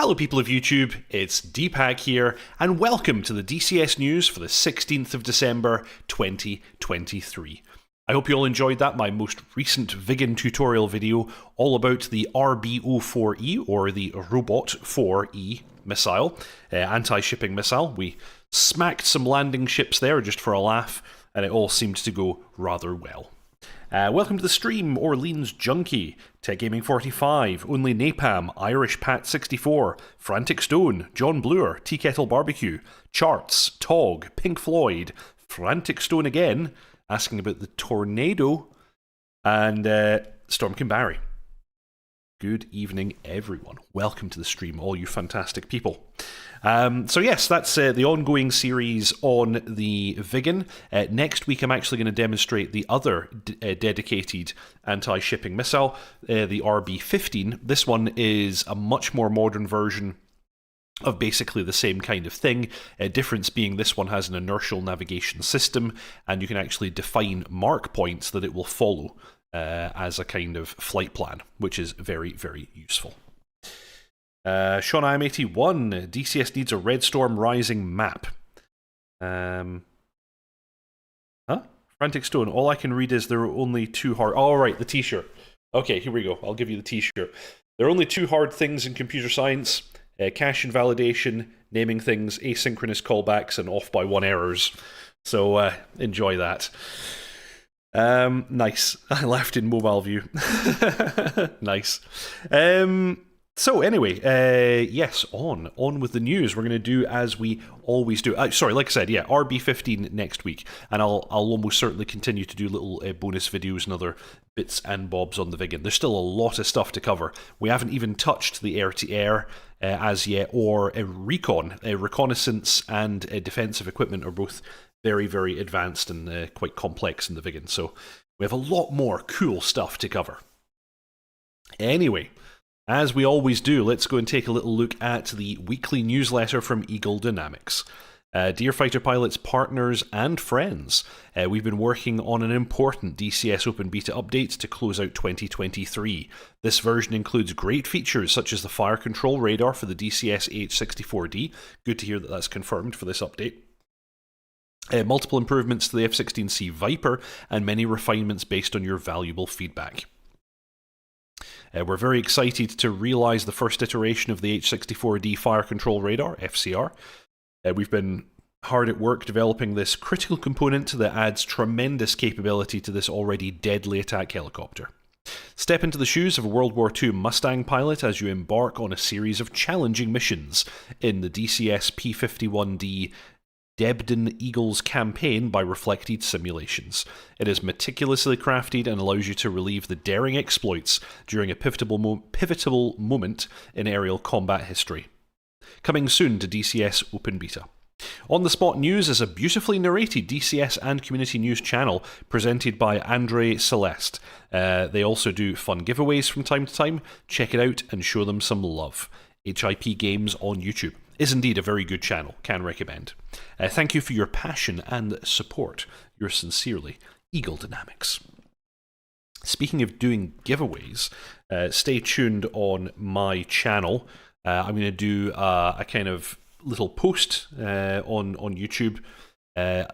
Hello people of YouTube, it's Deepak here, and welcome to the DCS news for the 16th of December 2023. I hope you all enjoyed that, my most recent vegan tutorial video all about the RB-04E, or the Robot 4E missile, anti-shipping missile. We smacked some landing ships there just for a laugh, and it all seemed to go rather well. Welcome to the stream, Orleans Junkie, Tech Gaming 45, Only Napalm, Irish Pat 64, Frantic Stone, John Bluer, Tea Kettle Barbecue, Charts, Tog, Pink Floyd, Frantic Stone again, asking about the tornado, and Stormkin Barry. Good evening, everyone. Welcome to the stream, all you fantastic people. So yes, that's the ongoing series on the Viggen. Next week I'm actually going to demonstrate the other dedicated anti-shipping missile, the RB-15. This one is a much more modern version of basically the same kind of thing. Difference being this one has an inertial navigation system, and you can actually define mark points that it will follow as a kind of flight plan, which is very, very useful. Sean IM81, DCS needs a Red Storm Rising map. Frantic Stone, all I can read is there are only two hard... Oh, right, the t-shirt. Okay, here we go. I'll give you the t-shirt. There are only two hard things in computer science. Cache invalidation, naming things, asynchronous callbacks, and off-by-one errors. So, enjoy that. Nice. I left in mobile view. Nice. So anyway, yes, on with the news. We're going to do as we always do. Sorry, like I said, yeah, RB-15 next week, and I'll almost certainly continue to do little bonus videos and other bits and bobs on the Viggen. There's still a lot of stuff to cover. We haven't even touched the air-to-air as yet, or recon. Reconnaissance and defensive equipment are both very, very advanced and quite complex in the Viggen, so we have a lot more cool stuff to cover. Anyway, as we always do, let's go and take a little look at the weekly newsletter from Eagle Dynamics. Dear fighter pilots, partners, and friends, we've been working on an important DCS Open Beta update to close out 2023. This version includes great features such as the fire control radar for the DCS AH64D. Good to hear that that's confirmed for this update. Multiple improvements to the F-16C Viper, and many refinements based on your valuable feedback. We're very excited to realise the first iteration of the H64D Fire Control Radar, FCR. We've been hard at work developing this critical component that adds tremendous capability to this already deadly attack helicopter. Step into the shoes of a World War II Mustang pilot as you embark on a series of challenging missions in the DCS P-51D Debden Eagles campaign by Reflected Simulations. It is meticulously crafted and allows you to relieve the daring exploits during a pivotal moment in aerial combat history. Coming soon to DCS Open Beta. On the Spot News is a beautifully narrated DCS and community news channel presented by Andre Celeste. They also do fun giveaways from time to time. Check it out and show them some love. HIP Games on YouTube is indeed a very good channel, can recommend. Thank you for your passion and support. Yours sincerely, Eagle Dynamics. Speaking of doing giveaways, stay tuned on my channel. I'm going to do a kind of little post on YouTube,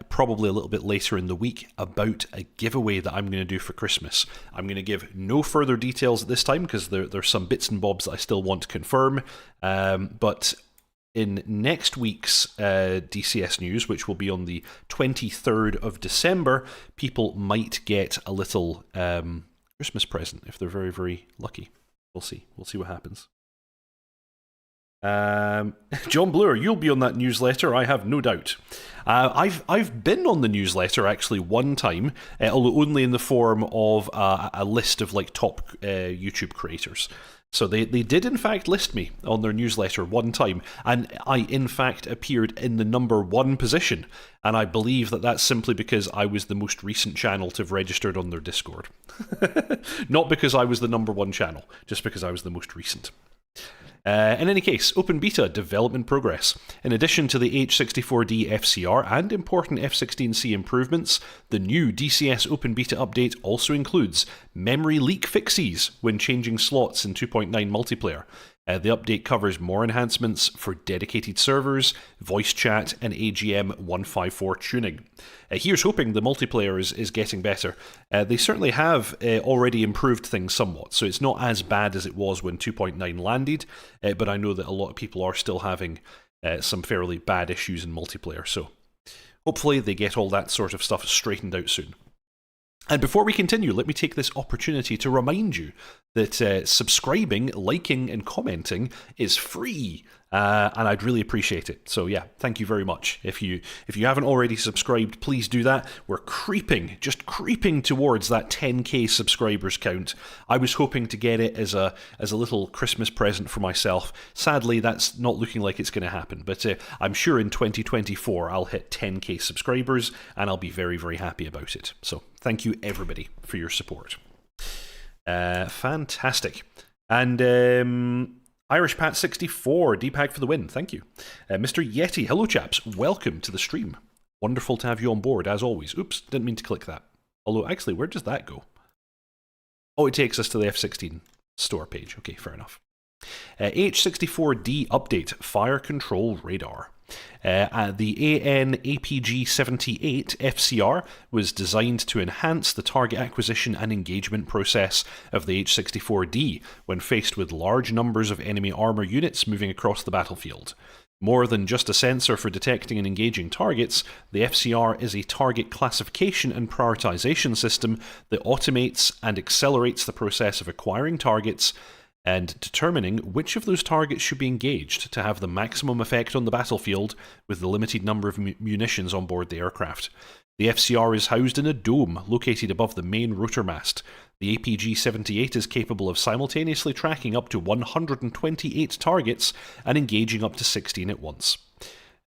probably a little bit later in the week, about a giveaway that I'm going to do for Christmas. I'm going to give no further details at this time because there's some bits and bobs that I still want to confirm, but in next week's DCS news, which will be on the 23rd of December, people might get a little Christmas present if they're very, very lucky. We'll see. We'll see what happens. John Bluer, you'll be on that newsletter, I have no doubt. I've been on the newsletter actually one time, although only in the form of a list of like top YouTube creators. So they did in fact list me on their newsletter one time, and I in fact appeared in the #1 position, and I believe that that's simply because I was the most recent channel to have registered on their Discord. Not because I was the #1 channel, just because I was the most recent. In any case, Open Beta development progress. In addition to the H64D FCR and important F-16C improvements, the new DCS Open Beta update also includes memory leak fixes when changing slots in 2.9 multiplayer. The update covers more enhancements for dedicated servers, voice chat, and AGM 154 tuning. Here's hoping the multiplayer is getting better. They certainly have already improved things somewhat, so it's not as bad as it was when 2.9 landed, but I know that a lot of people are still having some fairly bad issues in multiplayer, so hopefully they get all that sort of stuff straightened out soon. And before we continue, let me take this opportunity to remind you that subscribing, liking, and commenting is free, and I'd really appreciate it. So yeah, thank you very much. If you haven't already subscribed, please do that. We're just creeping towards that 10k subscribers count. I was hoping to get it as a little Christmas present for myself. Sadly, that's not looking like it's going to happen, but I'm sure in 2024 I'll hit 10k subscribers, and I'll be very, very happy about it. So thank you everybody for your support. Fantastic. And Irish Pat 64, D-Pack for the win, thank you. Mr. Yeti, hello chaps, welcome to the stream. Wonderful to have you on board, as always. Oops, didn't mean to click that. Although, actually, where does that go? Oh, it takes us to the F-16 store page. Okay, fair enough. AH64D update, fire control radar. The APG-78 FCR was designed to enhance the target acquisition and engagement process of the H-64D when faced with large numbers of enemy armor units moving across the battlefield. More than just a sensor for detecting and engaging targets, the FCR is a target classification and prioritization system that automates and accelerates the process of acquiring targets and determining which of those targets should be engaged to have the maximum effect on the battlefield with the limited number of munitions on board the aircraft. The FCR is housed in a dome located above the main rotor mast. The APG-78 is capable of simultaneously tracking up to 128 targets and engaging up to 16 at once.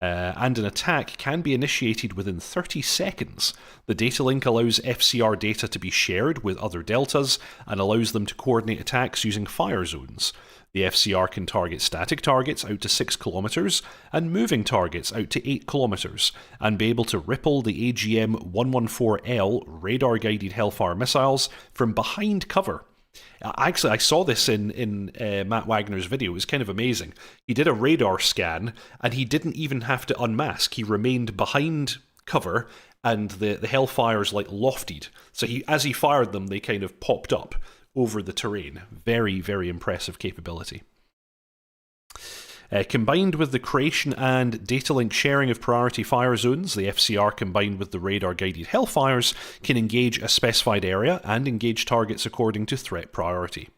And an attack can be initiated within 30 seconds. The data link allows FCR data to be shared with other deltas and allows them to coordinate attacks using fire zones. The FCR can target static targets out to 6 kilometers and moving targets out to 8 kilometers, and be able to ripple the AGM-114L radar-guided Hellfire missiles from behind cover. Actually, I saw this in Matt Wagner's video. It was kind of amazing. He did a radar scan, and he didn't even have to unmask. He remained behind cover, and the Hellfires like lofted. So as he fired them, they kind of popped up over the terrain. Very, very impressive capability. Combined with the creation and data link sharing of priority fire zones, the FCR combined with the radar-guided Hellfires can engage a specified area and engage targets according to threat priority.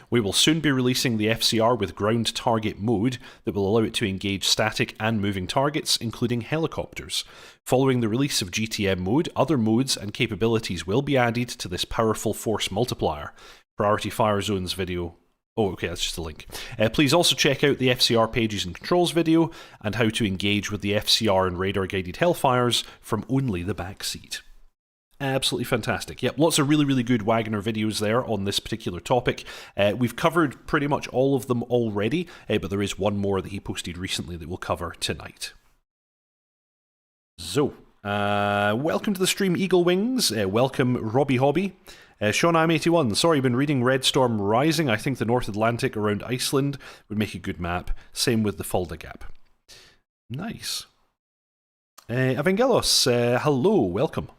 We will soon be releasing the FCR with ground target mode that will allow it to engage static and moving targets, including helicopters. Following the release of GTM mode, other modes and capabilities will be added to this powerful force multiplier. Priority fire zones video. Oh, okay, that's just a link. Please also check out the FCR pages and controls video and how to engage with the FCR and radar-guided Hellfires from only the back seat. Absolutely fantastic. Yep, lots of really, really good Wagner videos there on this particular topic. We've covered pretty much all of them already, but there is one more that he posted recently that we'll cover tonight. So, welcome to the stream, Eagle Wings. Welcome, Robbie Hobby. Sean I'm81, sorry, I've been reading Red Storm Rising. I think the North Atlantic around Iceland would make a good map. Same with the Fulda Gap. Nice. Evangelos, hello, welcome.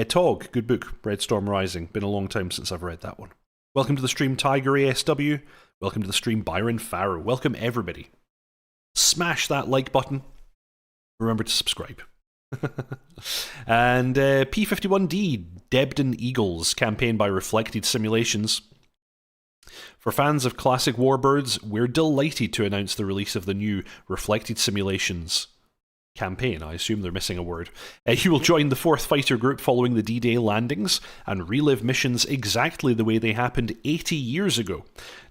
Tog, good book, Red Storm Rising. Been a long time since I've read that one. Welcome to the stream, Tiger ASW. Welcome to the stream, Byron Farrow. Welcome, everybody. Smash that like button. Remember to subscribe. And P51D, Debden Eagles, campaign by Reflected Simulations. For fans of classic warbirds, we're delighted to announce the release of the new Reflected Simulations campaign. I assume they're missing a word. You will join the 4th Fighter Group following the D-Day landings and relive missions exactly the way they happened 80 years ago.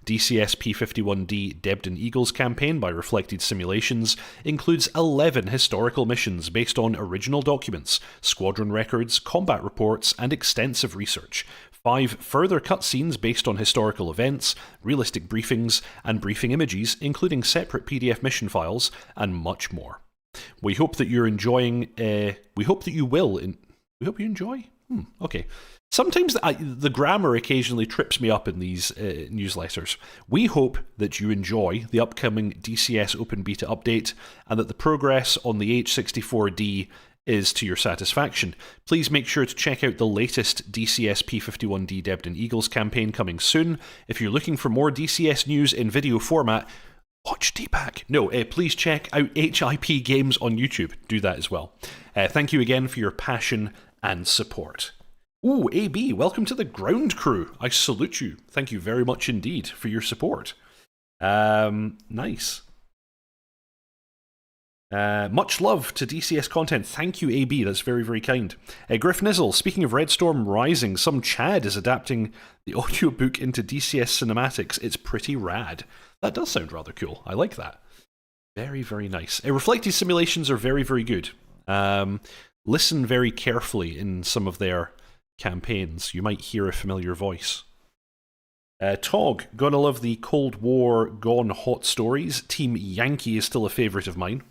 DCS P51D Debden Eagles campaign by Reflected Simulations includes 11 historical missions based on original documents, squadron records, combat reports, and extensive research. 5 further cutscenes based on historical events, realistic briefings, and briefing images, including separate PDF mission files, and much more. We hope that you're enjoying. We hope that you will. We hope you enjoy. Okay. Sometimes the grammar occasionally trips me up in these newsletters. We hope that you enjoy the upcoming DCS Open Beta update and that the progress on the AH64D is to your satisfaction. Please make sure to check out the latest DCS P51D Debden Eagles campaign coming soon. If you're looking for more DCS news in video format, watch DPAC. No, please check out HIP Games on YouTube. Do that as well. Thank you again for your passion and support. Ooh, AB, welcome to the ground crew. I salute you. Thank you very much indeed for your support. Nice. Much love to DCS content. Thank you, AB. That's very, very kind. Griff Nizzle, speaking of Red Storm Rising, some Chad is adapting the audiobook into DCS cinematics. It's pretty rad. That does sound rather cool. I like that. Very, very nice. Reflected simulations are very, very good. Listen very carefully in some of their campaigns. You might hear a familiar voice. Tog, gotta love the Cold War Gone Hot stories. Team Yankee is still a favourite of mine.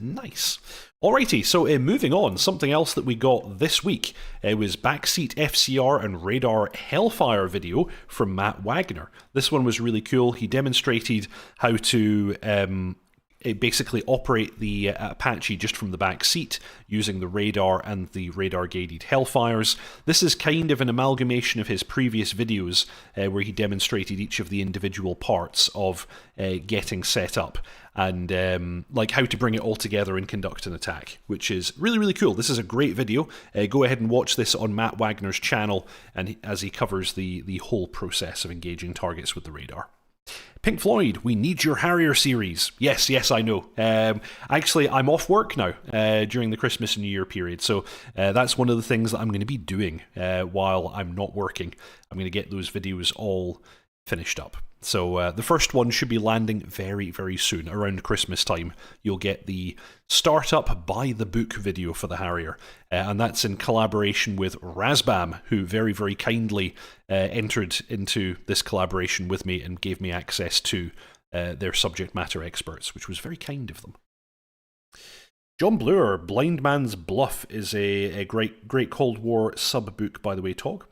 Nice. Alrighty, so moving on, something else that we got this week was Backseat FCR and Radar Hellfire video from Matt Wagner. This one was really cool. He demonstrated how to basically operate the Apache just from the back seat using the radar and the radar-gated Hellfires. This is kind of an amalgamation of his previous videos where he demonstrated each of the individual parts of getting set up and like how to bring it all together and conduct an attack, which is really, really cool. This is a great video. Go ahead and watch this on Matt Wagner's channel and as he covers the whole process of engaging targets with the radar. Pink Floyd, we need your Harrier series. Yes, yes, I know. Actually, I'm off work now during the Christmas and New Year period, so that's one of the things that I'm going to be doing while I'm not working. I'm going to get those videos all finished up. So the first one should be landing very, very soon, around Christmas time. You'll get the Startup by the Book video for the Harrier, and that's in collaboration with Razbam, who very, very kindly entered into this collaboration with me and gave me access to their subject matter experts, which was very kind of them. John Bluer, Blind Man's Bluff is a great Cold War sub-book, by the way, Tog.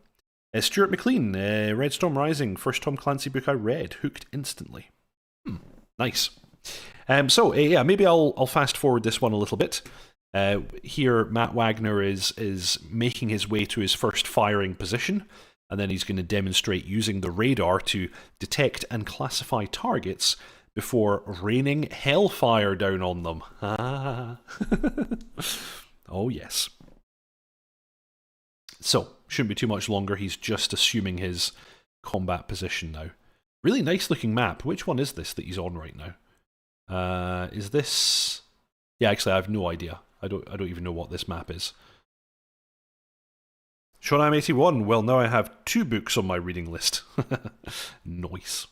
Stuart McLean, Red Storm Rising, first Tom Clancy book I read, hooked instantly. Nice. So yeah, maybe I'll fast forward this one a little bit. Here, Matt Wagner is making his way to his first firing position, and then he's going to demonstrate using the radar to detect and classify targets before raining hellfire down on them. Oh yes. So, shouldn't be too much longer, he's just assuming his combat position now. Really nice looking map. Which one is this that he's on right now? Is this... Yeah, actually I have no idea. I don't even know what this map is. Sean, I'm 81. Well, now I have 2 books on my reading list. Nice.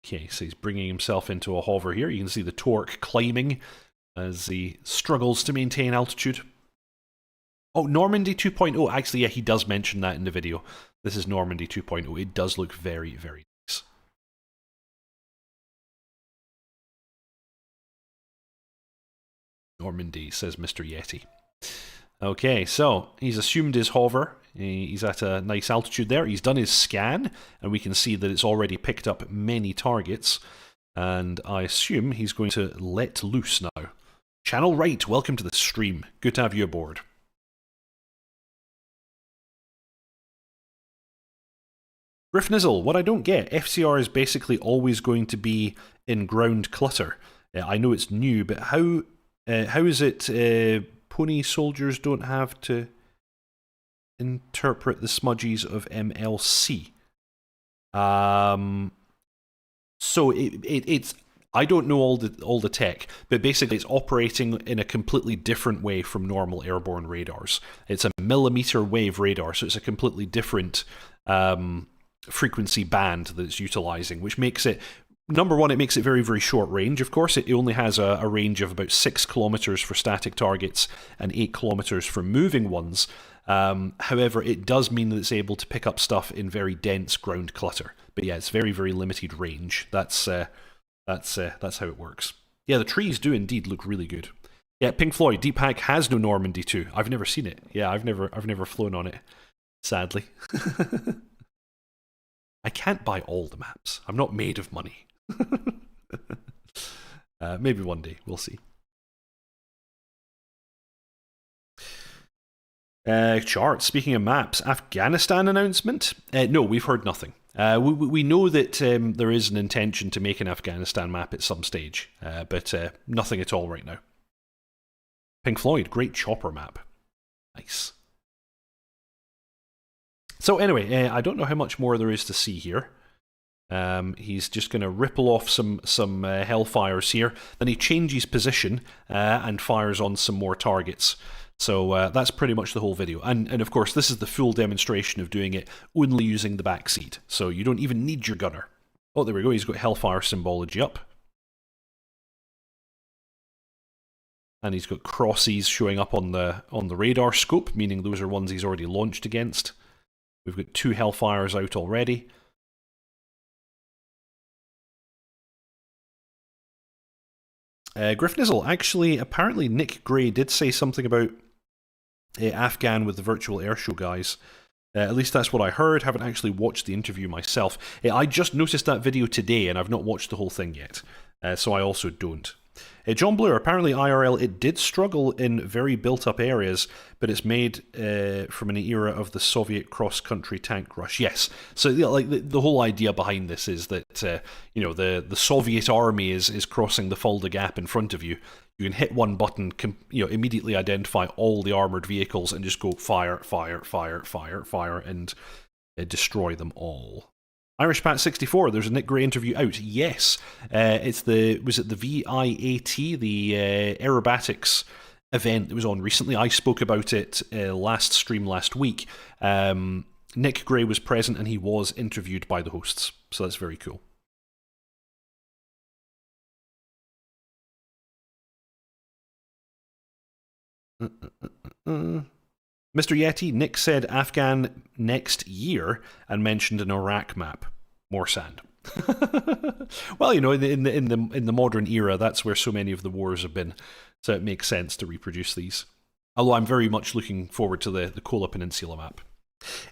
Okay, so he's bringing himself into a hover here. You can see the torque climbing as he struggles to maintain altitude. Oh, Normandy 2.0. Actually, yeah, he does mention that in the video. This is Normandy 2.0. It does look very, very nice. Normandy, says Mr. Yeti. Okay, so he's assumed his hover. He's at a nice altitude there. He's done his scan, and we can see that it's already picked up many targets. And I assume he's going to let loose now. Channel Right, welcome to the stream. Good to have you aboard. Griff Nizzle, what I don't get, FCR is basically always going to be in ground clutter. I know it's new, but how is it pony soldiers don't have to interpret the smudgies of MLC? So it's I don't know all the tech, but basically it's operating in a completely different way from normal airborne radars. It's a millimeter wave radar, so it's a completely different frequency band that it's utilizing, which makes it, number one, it makes it very, very short range, of course. It only has a range of about 6 kilometers for static targets and 8 kilometers for moving ones. However, it does mean that it's able to pick up stuff in very dense ground clutter. But yeah, it's very, very limited range. That's how it works. Yeah, the trees do indeed look really good. Yeah, Pink Floyd, Deep Hack has no Normandy too. I've never seen it. Yeah, I've never flown on it, sadly. I can't buy all the maps. I'm not made of money. Maybe one day, we'll see. Chart, speaking of maps, Afghanistan announcement? No, we've heard nothing. We know that there is an intention to make an Afghanistan map at some stage, but nothing at all right now. Pink Floyd, great chopper map. Nice. So anyway, I don't know how much more there is to see here. He's just going to ripple off some Hellfires here. Then he changes position and fires on some more targets. So that's pretty much the whole video. And of course, this is the full demonstration of doing it only using the back seat. So you don't even need your gunner. Oh, there we go. He's got Hellfire symbology up. And he's got crosses showing up on the radar scope, meaning those are ones he's already launched against. We've got 2 Hellfires out already. Griffnizzle, actually, apparently Nick Gray did say something about Afghan with the virtual airshow guys. At least that's what I heard. Haven't actually watched the interview myself. I just noticed that video today, and I've not watched the whole thing yet. So I also don't. John Blur, apparently IRL, it did struggle in very built-up areas, but it's made from an era of the Soviet cross-country tank rush. Yes, so like the whole idea behind this is that you know, the Soviet army is crossing the Fulda Gap in front of you. You can hit one button, you know, immediately identify all the armored vehicles, and just go fire, fire, fire, fire, fire, and destroy them all. Irish Pat 64, there's a Nick Gray interview out. Yes, it's the VIAT, the aerobatics event that was on recently. I spoke about it last stream last week. Nick Gray was present and he was interviewed by the hosts, so that's very cool. Mr. Yeti, Nick said Afghan next year and mentioned an Iraq map. More sand. Well, you know, in the modern era, that's where so many of the wars have been, so it makes sense to reproduce these. Although I'm very much looking forward to the Kola Peninsula map.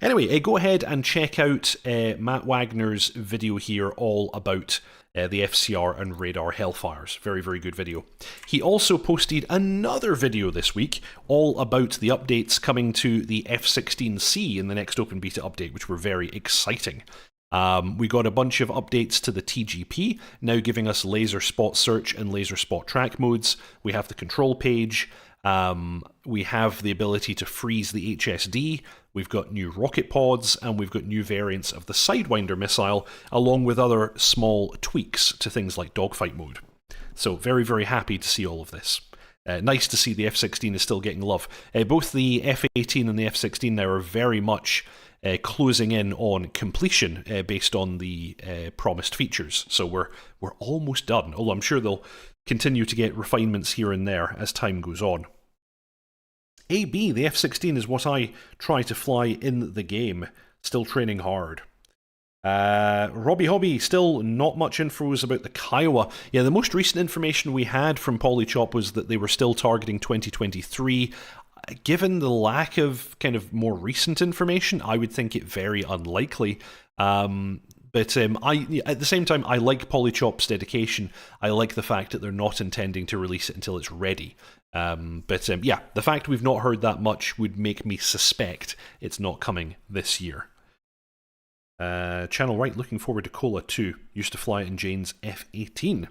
Anyway, go ahead and check out Matt Wagner's video here all about the FCR and radar Hellfires. Very, very good video. He also posted another video this week all about the updates coming to the F-16C in the next Open Beta update, which were very exciting. We got a bunch of updates to the TGP, now giving us laser spot search and laser spot track modes. We have the control page. We have the ability to freeze the HSD. We've got new rocket pods, and we've got new variants of the Sidewinder missile, along with other small tweaks to things like dogfight mode. So very, very happy to see all of this. Nice to see the F-16 is still getting love. Both the F-18 and the F-16 now are very much closing in on completion based on the promised features. So we're almost done, although I'm sure they'll continue to get refinements here and there as time goes on. AB, the F-16 is what I try to fly in the game. Still training hard. Robbie Hobby, still not much infos about the Kiowa. Yeah, the most recent information we had from Polychop was that they were still targeting 2023. Given the lack of kind of more recent information, I would think it very unlikely. But at the same time, I like Polychop's dedication. I like the fact that they're not intending to release it until it's ready. Yeah, the fact we've not heard that much would make me suspect it's not coming this year. Channel Right, looking forward to Kola 2. Used to fly it in Jane's F-18.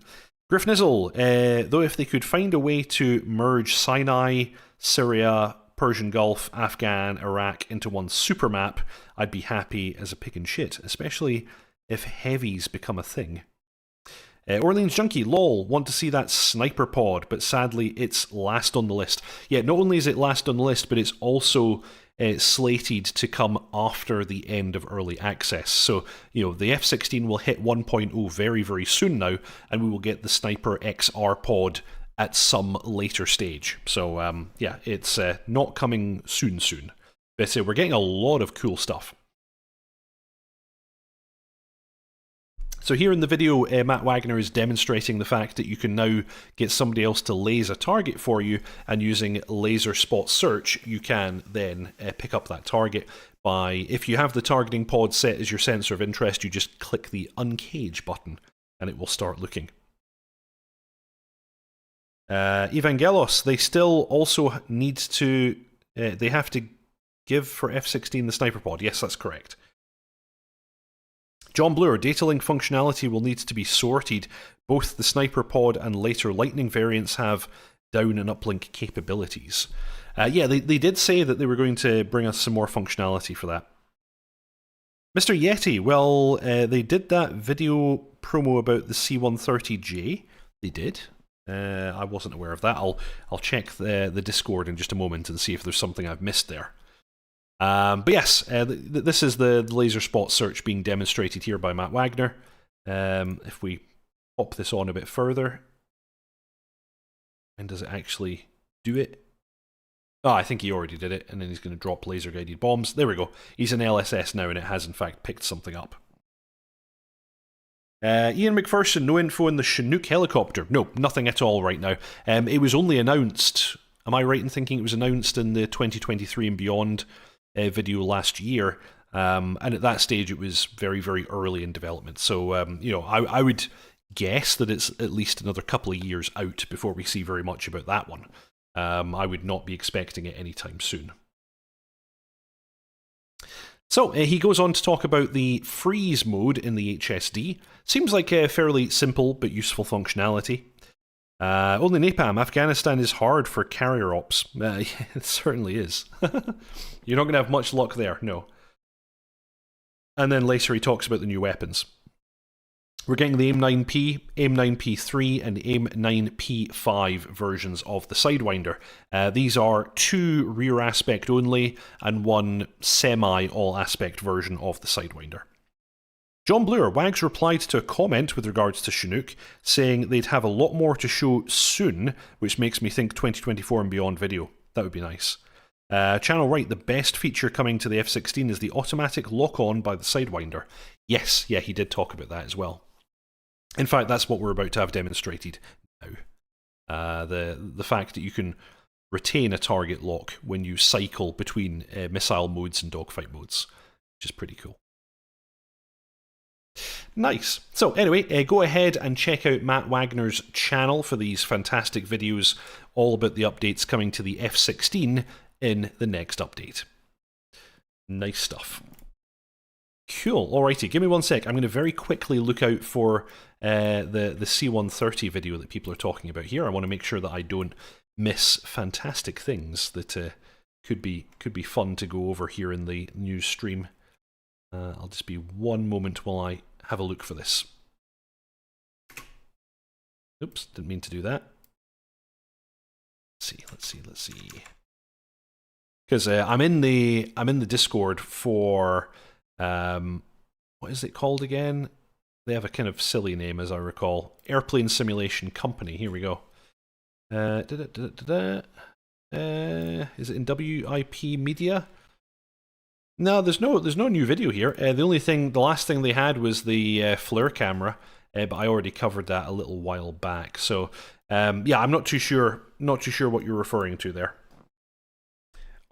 Griffnizzle, though if they could find a way to merge Sinai, Syria, Persian Gulf, Afghan, Iraq into one super map, I'd be happy as a pig in shit, especially if heavies become a thing. Orleans Junkie, lol, want to see that sniper pod, but sadly it's last on the list. Yeah, not only is it last on the list, but it's also slated to come after the end of early access. So, you know, the F-16 will hit 1.0 very, very soon now, and we will get the Sniper XR pod at some later stage. So, yeah, it's not coming soon. But we're getting a lot of cool stuff. So here in the video, Matt Wagner is demonstrating the fact that you can now get somebody else to laze a target for you, and using laser spot search, you can then pick up that target by, if you have the targeting pod set as your sensor of interest, you just click the uncage button and it will start looking. Evangelos, they still also need to, they have to give for F-16 the sniper pod. Yes, that's correct. John Bluer, data link functionality will need to be sorted. Both the sniper pod and later Lightning variants have down and uplink capabilities. Yeah, they did say that they were going to bring us some more functionality for that. Mr. Yeti, well, they did that video promo about the C-130J. They did. I wasn't aware of that. I'll check the Discord in just a moment and see if there's something I've missed there. But yes, this is the laser spot search being demonstrated here by Matt Wagner. If we pop this on a bit further, and does it actually do it? Oh, I think he already did it, and then he's going to drop laser-guided bombs. There we go. He's in LSS now, and it has in fact picked something up. Ian McPherson, no info on the Chinook helicopter. No, nothing at all right now. It was only announced, am I right in thinking it was announced in the 2023 and beyond video last year, and at that stage it was very, very early in development. So, you know, I would guess that it's at least another couple of years out before we see very much about that one. I would not be expecting it anytime soon. So, he goes on to talk about the freeze mode in the HSD. Seems like a fairly simple but useful functionality. Only Napalm, Afghanistan is hard for carrier ops. Yeah, it certainly is. You're not going to have much luck there, no. And then later he talks about the new weapons. We're getting the AIM-9P, AIM-9P3, and AIM-9P5 versions of the Sidewinder. These are 2 rear aspect only, and 1 semi-all aspect version of the Sidewinder. John Bluer, Wags replied to a comment with regards to Chinook, saying they'd have a lot more to show soon, which makes me think 2024 and beyond video. That would be nice. Channel Right, the best feature coming to the F-16 is the automatic lock-on by the Sidewinder. Yes, yeah, he did talk about that as well. In fact, that's what we're about to have demonstrated now. The fact that you can retain a target lock when you cycle between missile modes and dogfight modes, which is pretty cool. Nice. So anyway, go ahead and check out Matt Wagner's channel for these fantastic videos all about the updates coming to the F-16 in the next update. Nice stuff. Cool. Alrighty, give me one sec. I'm going to very quickly look out for the C-130 video that people are talking about here. I want to make sure that I don't miss fantastic things that could be fun to go over here in the news stream. I'll just be one moment while I have a look for this. Oops, didn't mean to do that. Let's see. Because I'm in the Discord for what is it called again? They have a kind of silly name, as I recall. Airplane Simulation Company. Here we go. Is it in WIP Media? No, there's no new video here. The last thing they had was the flare camera, but I already covered that a little while back. So yeah, I'm not too sure what you're referring to there.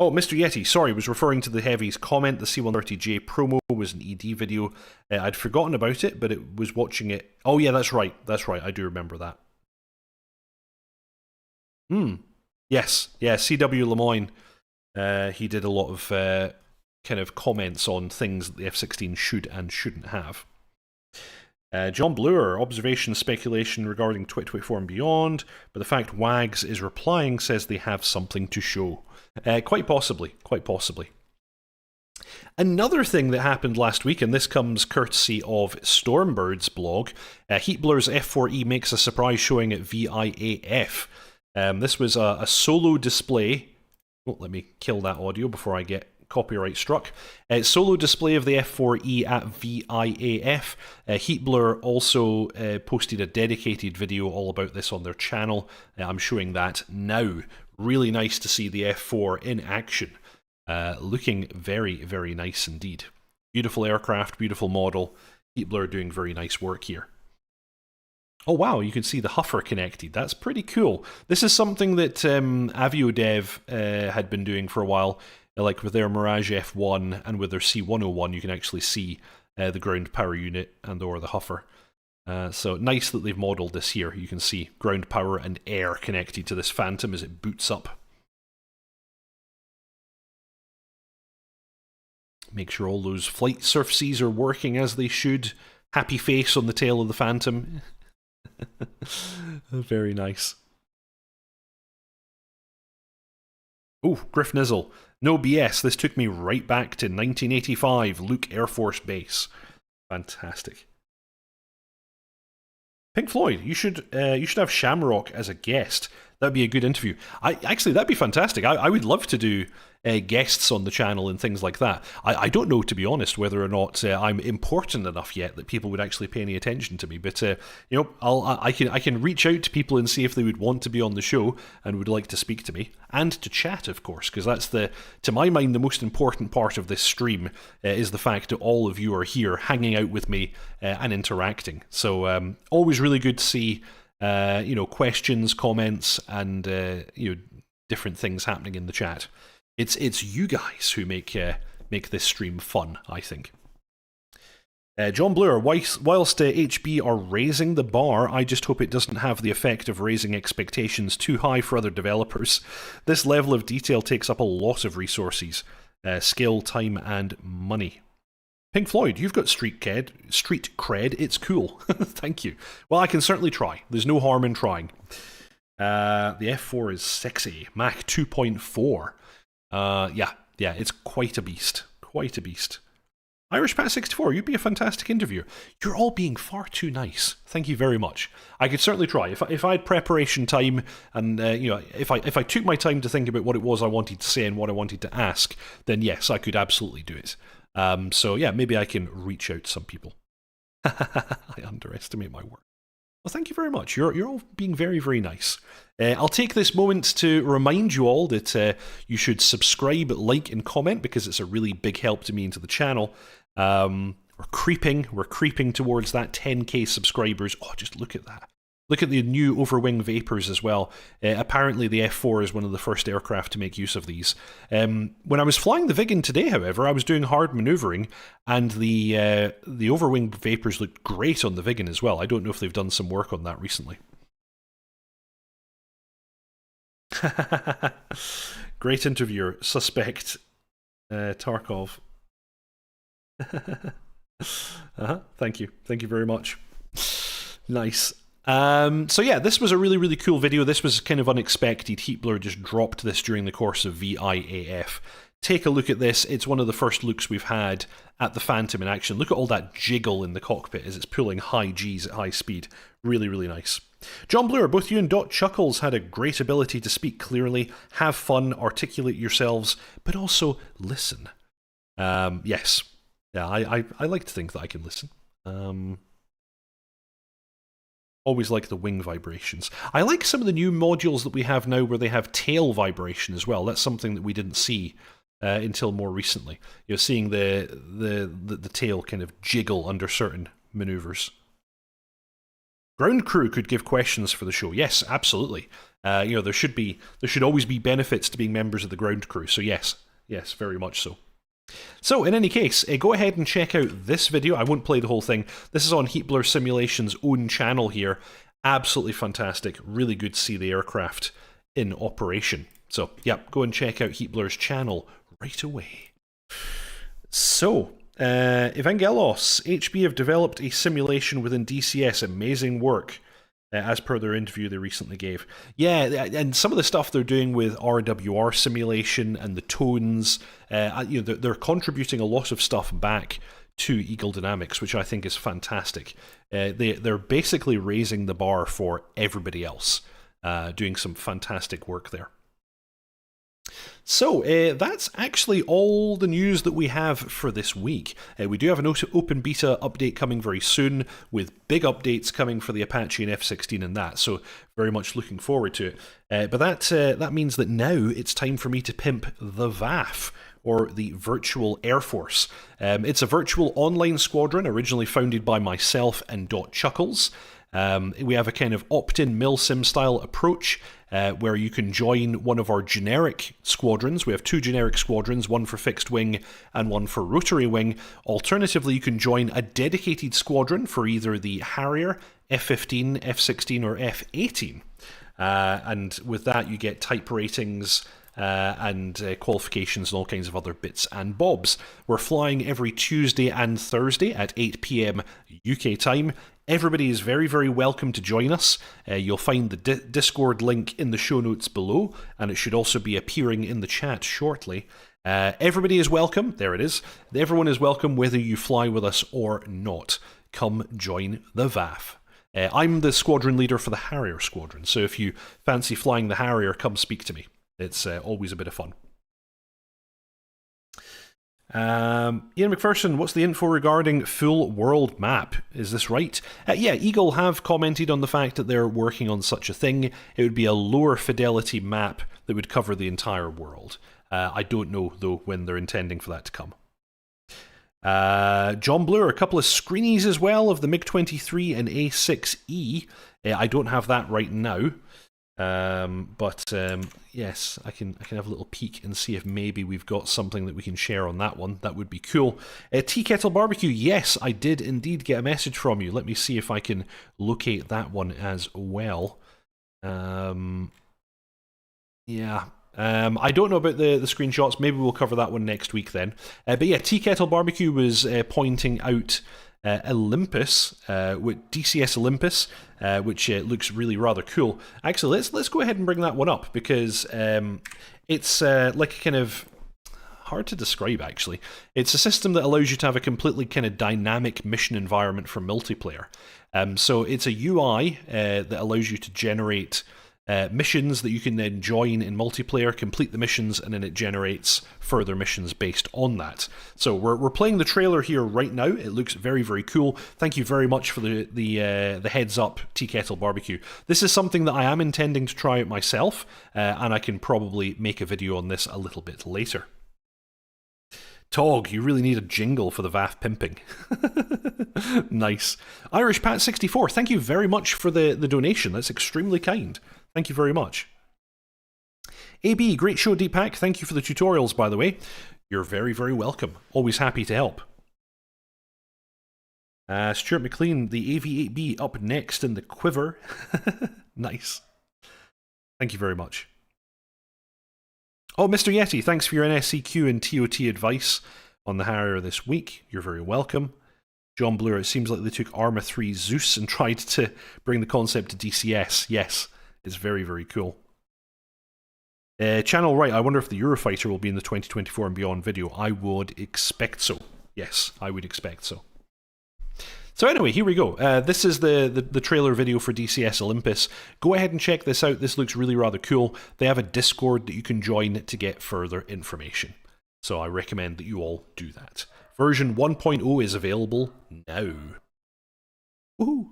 Oh, Mr. Yeti, sorry, was referring to the Heavy's comment. The C-130J promo was an ED video. I'd forgotten about it, but it was watching it. Oh yeah, that's right. I do remember that. Yes, yeah. CW Lemoyne. He did a lot of kind of comments on things that the F-16 should and shouldn't have. John Bluer, observation speculation regarding 2024 and beyond, but the fact Wags is replying says they have something to show. Quite possibly. Another thing that happened last week, and this comes courtesy of Stormbird's blog, Heatblur's F4E makes a surprise showing at VIAF. This was a solo display. Oh, let me kill that audio before I get copyright struck. Solo display of the F4E at VIAF. Heatblur also posted a dedicated video all about this on their channel. I'm showing that now. Really nice to see the F4 in action. Looking very, very nice indeed. Beautiful aircraft, beautiful model. People are doing very nice work here. Oh wow, you can see the Huffer connected. That's pretty cool. This is something that AvioDev had been doing for a while. Like with their Mirage F1 and with their C101, you can actually see the ground power unit and or the Huffer. So nice that they've modelled this here. You can see ground power and air connected to this Phantom as it boots up. Make sure all those flight surfaces are working as they should. Happy face on the tail of the Phantom. Very nice. Oh, Griff Nizzle. No BS, this took me right back to 1985, Luke Air Force Base. Fantastic. Pink Floyd, you should have Shamrock as a guest. That'd be a good interview. Actually, that'd be fantastic. I would love to do guests on the channel and things like that. I don't know, to be honest, whether or not I'm important enough yet that people would actually pay any attention to me. But you know, I can reach out to people and see if they would want to be on the show and would like to speak to me and to chat, of course, because that's to my mind, the most important part of this stream is the fact that all of you are here, hanging out with me and interacting. So always really good to see. You know, questions, comments, and you know, different things happening in the chat. It's you guys who make this stream fun, I think. John Bluer, whilst HB are raising the bar, I just hope it doesn't have the effect of raising expectations too high for other developers. This level of detail takes up a lot of resources, skill, time, and money. Pink Floyd, you've got street cred, it's cool. Thank you. Well, I can certainly try. There's no harm in trying. The F4 is sexy. Mach 2.4. Yeah, it's quite a beast. Quite a beast. Irish Pat 64, you'd be a fantastic interviewer. You're all being far too nice. Thank you very much. I could certainly try. If I had preparation time and you know, if I took my time to think about what it was I wanted to say and what I wanted to ask, then yes, I could absolutely do it. So yeah, maybe I can reach out to some people. I underestimate my work. Well, thank you very much. You're all being very, very nice. I'll take this moment to remind you all that you should subscribe, like, and comment because it's a really big help to me and to the channel. We're creeping towards that 10k subscribers. Oh, just look at that. Look at the new overwing Vapors as well. Apparently the F4 is one of the first aircraft to make use of these. When I was flying the Viggen today, however, I was doing hard manoeuvring, and the overwing Vapors looked great on the Viggen as well. I don't know if they've done some work on that recently. Great interviewer, suspect Tarkov. Thank you very much. Nice. So yeah, this was a really, really cool video. This was kind of unexpected. Heatblur just dropped this during the course of VIAF. Take a look at this. It's one of the first looks we've had at the Phantom in action. Look at all that jiggle in the cockpit as it's pulling high Gs at high speed. Really, really nice. John Bluer, both you and dotChuckles had a great ability to speak clearly, have fun, articulate yourselves, but also listen. Yes. Yeah, I like to think that I can listen. Always like the wing vibrations. I like some of the new modules that we have now where they have tail vibration as well. That's something that we didn't see until more recently. You're seeing the tail kind of jiggle under certain maneuvers. Ground crew could give questions for the show. Yes, absolutely. You know, there should always be benefits to being members of the ground crew. So yes, very much so. So, in any case, go ahead and check out this video. I won't play the whole thing. This is on Heatblur Simulation's own channel here. Absolutely fantastic. Really good to see the aircraft in operation. So, yeah, go and check out Heatblur's channel right away. So, Evangelos, HB have developed a simulation within DCS. Amazing work. As per their interview they recently gave. Yeah, and some of the stuff they're doing with RWR simulation and the tones, you know, they're contributing a lot of stuff back to Eagle Dynamics, which I think is fantastic. They're basically raising the bar for everybody else, doing some fantastic work there. So, that's actually all the news that we have for this week. We do have an open beta update coming very soon, with big updates coming for the Apache and F-16 and that, so very much looking forward to it. But that means that now it's time for me to pimp the VIAF, or the Virtual Air Force. It's a virtual online squadron originally founded by myself and dotChuckles. We have a kind of opt-in milsim style approach where you can join one of our generic squadrons. We have 2 generic squadrons, one for fixed wing and one for rotary wing. Alternatively, you can join a dedicated squadron for either the Harrier, F-15, F-16 or F-18. And with that you get type ratings and qualifications and all kinds of other bits and bobs. We're flying every Tuesday and Thursday at 8 PM UK time. Everybody is very, very welcome to join us. You'll find the Discord link in the show notes below, and it should also be appearing in the chat shortly. Everybody is welcome. There it is. Everyone is welcome whether you fly with us or not. Come join the VIAF. I'm the squadron leader for the Harrier squadron, so if you fancy flying the Harrier, come speak to me. It's always a bit of fun. Ian McPherson, what's the info regarding full world map? Is this right? Yeah, Eagle have commented on the fact that they're working on such a thing. It would be a lower fidelity map that would cover the entire world. I don't know, though, when they're intending for that to come. John Blur, a couple of screenies as well of the MiG-23 and A6E. I don't have that right now. Yes, I can have a little peek and see if maybe we've got something that we can share on that one. That would be cool. Tea Kettle Barbecue, yes, I did indeed get a message from you. Let me see if I can locate that one as well. Yeah. I don't know about the screenshots. Maybe we'll cover that one next week then. But yeah, Tea Kettle Barbecue was pointing out Olympus, with DCS Olympus, which looks really rather cool. Actually, let's go ahead and bring that one up, because it's like a kind of hard to describe, actually. It's a system that allows you to have a completely kind of dynamic mission environment for multiplayer. So it's a UI that allows you to generate missions that you can then join in multiplayer, complete the missions, and then it generates further missions based on that. So we're playing the trailer here right now. It looks very, very cool. Thank you very much for the heads up, Tea Kettle Barbecue. This is something that I am intending to try out myself, and I can probably make a video on this a little bit later. Tog, you really need a jingle for the VIAF pimping. Nice. Irish Pat 64, thank you very much for the donation. That's extremely kind. Thank you very much. AB, great show, Deepak. Thank you for the tutorials, by the way. You're very, very welcome. Always happy to help. Stuart McLean, the AV-8B up next in the quiver. Nice. Thank you very much. Oh, Mr. Yeti, thanks for your NSCQ and TOT advice on the Harrier this week. You're very welcome. John Blur, it seems like they took Arma 3 Zeus and tried to bring the concept to DCS. Yes. It's very, very cool. Channel right, I wonder if the Eurofighter will be in the 2024 and beyond video. I would expect so. Yes, I would expect so. So anyway, here we go. This is the trailer video for DCS Olympus. Go ahead and check this out. This looks really rather cool. They have a Discord that you can join to get further information. So I recommend that you all do that. Version 1.0 is available now. Woohoo!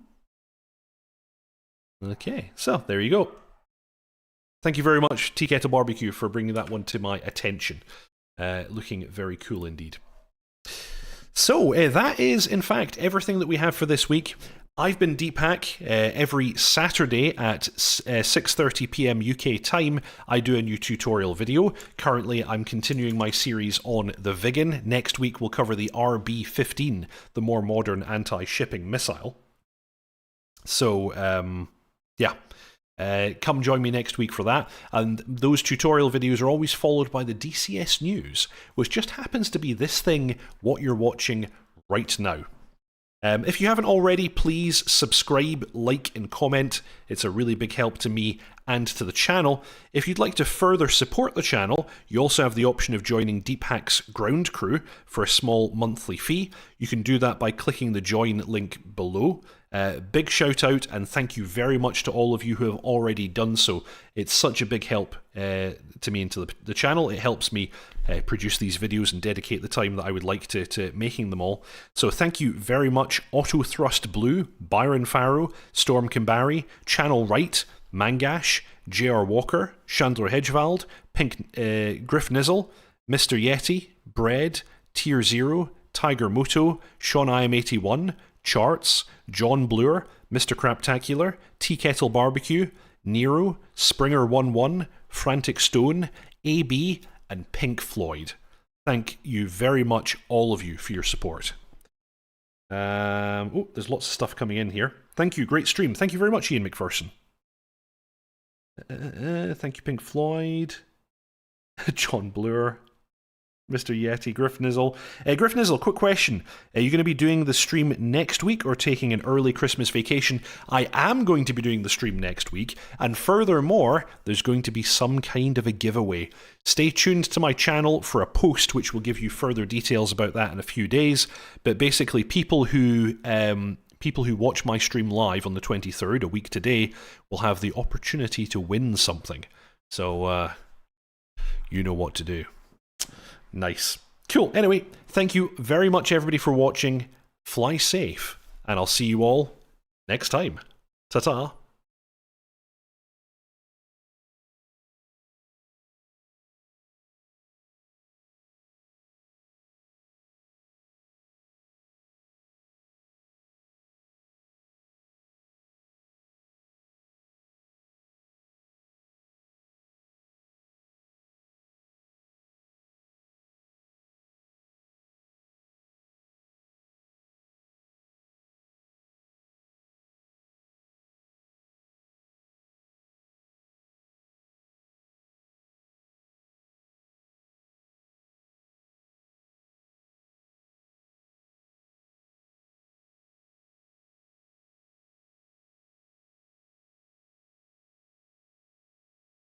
Okay, so there you go. Thank you very much, Tea Kettle Barbecue, for bringing that one to my attention. Looking very cool indeed. So, that is, in fact, everything that we have for this week. I've been Deepak. Every Saturday at 6:30 PM UK time, I do a new tutorial video. Currently, I'm continuing my series on the Viggen. Next week, we'll cover the RB-15, the more modern anti-shipping missile. So, yeah, come join me next week for that. And those tutorial videos are always followed by the DCS news, which just happens to be this thing, what you're watching right now. If you haven't already, please subscribe, like, and comment. It's a really big help to me and to the channel. If you'd like to further support the channel, you also have the option of joining Deepak's ground crew for a small monthly fee. You can do that by clicking the join link below. Big shout out and thank you very much to all of you who have already done so. It's such a big help to me and to the channel. It helps me produce these videos and dedicate the time that I would like to making them all. So thank you very much, Auto Thrust Blue, Byron Farrow, Storm Kimbari, Channel Right, Mangash, J.R. Walker, Chandler Hedgevald, Pink Griff Nizzle, Mr. Yeti, Bread, Tier Zero, Tiger Muto, Sean IM81, Charts, John Bluer, Mr. Craptacular, Tea Kettle Barbecue, Nero, Springer11, Frantic Stone, AB, and Pink Floyd. Thank you very much, all of you, for your support. Oh, there's lots of stuff coming in here. Thank you, great stream. Thank you very much, Ian McPherson. Thank you, Pink Floyd. John Bluer. Mr. Yeti, Griffnizzle. Griffnizzle, quick question. Are you going to be doing the stream next week or taking an early Christmas vacation? I am going to be doing the stream next week, and furthermore, there's going to be some kind of a giveaway. Stay tuned to my channel for a post which will give you further details about that in a few days, but basically people who watch my stream live on the 23rd, a week today, will have the opportunity to win something. So, you know what to do. Nice. Cool. Anyway, thank you very much, everybody, for watching. Fly safe, and I'll see you all next time. Ta-ta.